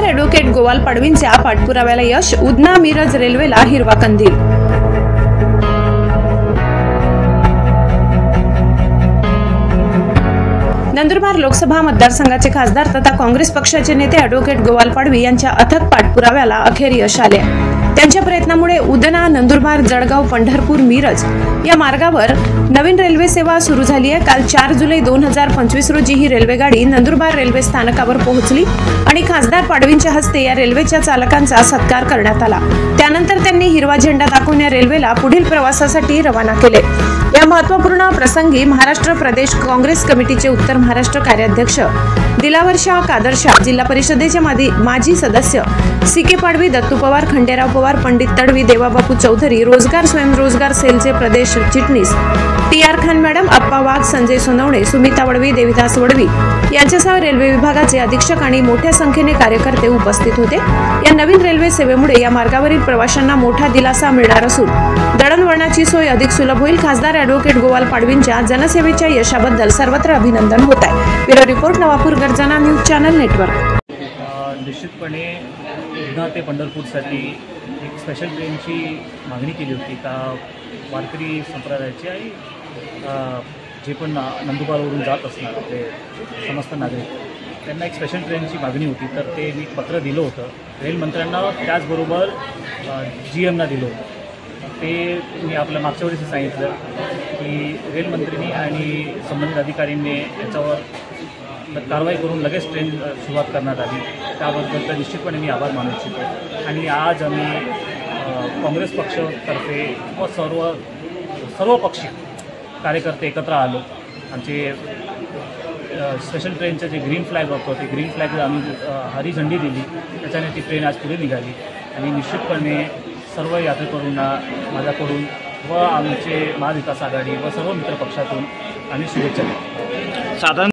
खासदार ॲडव्होकेट गोवाल पाडवींच्या पाठपुराव्याला यश, उधना मिरज रेल्वेला हिरवा कंदील। नंदुरबार लोकसभा मतदारसंघाचे खासदार तथा काँग्रेस पक्षाचे नेते ॲडव्होकेट गोवाल पाडवी यांच्या अथक पाठपुराव्याला अखेर यश आले। त्यांच्या प्रयत्नामुळे उधना, नंदुरबार, जळगाव, पंढरपूर, मिरज या मार्गावर नवीन रेल्वे सेवा सुरू झाली आहे। काल 4 जुलै 2025 रोजी ही रेल्वेगाडी नंदुरबार रेल्वे स्थानकावर पोहोचली आणि खासदार पाडवींच्या हस्ते या रेल्वेच्या चालकांचा सत्कार करण्यात आला। त्यानंतर त्यांनी हिरवा झेंडा दाखवून या रेल्वेला पुढील प्रवासासाठी रवाना केले। या महत्त्वपूर्ण प्रसंगी महाराष्ट्र प्रदेश काँग्रेस कमिटीचे उत्तर महाराष्ट्र कार्याध्यक्ष दिलावर शाह कादरशाह, जिल्हा परिषदेचे माजी सदस्य सी.के. पाडवी, दत्तू पवार, खंडेराव पवार, पंडित तडवी, देवाबापू चौधरी, रोजगार स्वयंरोजगार सेलचे प्रदेश चिटणीस टी.आर. खान मॅडम, अप्पा वाघ, संजय सोनवणे, सुमिता वडवी, देविदास वडवी यांच्यासह रेल्वे विभागाचे अधीक्षक आणि मोठ्या संख्येने कार्यकर्ते उपस्थित होते। या नवीन रेल्वे सेवेमुळे या मार्गावरील प्रवाशांना मोठा दिलासा मिळणार असून दळणवळणाची सोय अधिक सुलभ होईल। खासदार ॲडव्होकेट गोवाल पाडवींच्या जनसेवेच्या यशाबद्दल सर्वत्र अभिनंदन होत आहे। ब्युरो रिपोर्ट, नवापूर गर्जना न्यूज चॅनल नेटवर्क। निश्चितपणे उधना ते पंढरपूरसाठी एक स्पेशल ट्रेनची मागणी केली होती का वारकरी संप्रदायाची आणि जे पण नंदुरबारवरून जात असणार आपले समस्त नागरिक त्यांना एक स्पेशल ट्रेनची मागणी होती। तर ते मी पत्र दिलं होतं रेलमंत्र्यांना, त्याचबरोबर GMना दिलं होतं। ते मी आपल्या मागच्या वेळेस सांगितलं की रेलमंत्र्यांनी आणि संबंधित अधिकाऱ्यांनी याच्यावर कारवाई करून लगेच ट्रेन सुरुवात करण्यात आली। त्याबद्दल तर निश्चितपणे मी आभार मानू इच्छितो। आणि आज आम्ही काँग्रेस पक्षातर्फे व सर्व पक्षी कार्यकर्ते एकत्र आलो। आमचे स्पेशल ट्रेनचं जे ग्रीन फ्लॅग होतं ते ग्रीन फ्लॅगला आम्ही हरी झंडी दिली, त्याच्याने ती ट्रेन आज पुढे निघाली। आणि निश्चितपणे सर्व यात्रेकरूंना माझ्याकडून व आमचे महाविकास आघाडी व सर्व मित्र पक्षातून आम्ही शुभेच्छा देतो।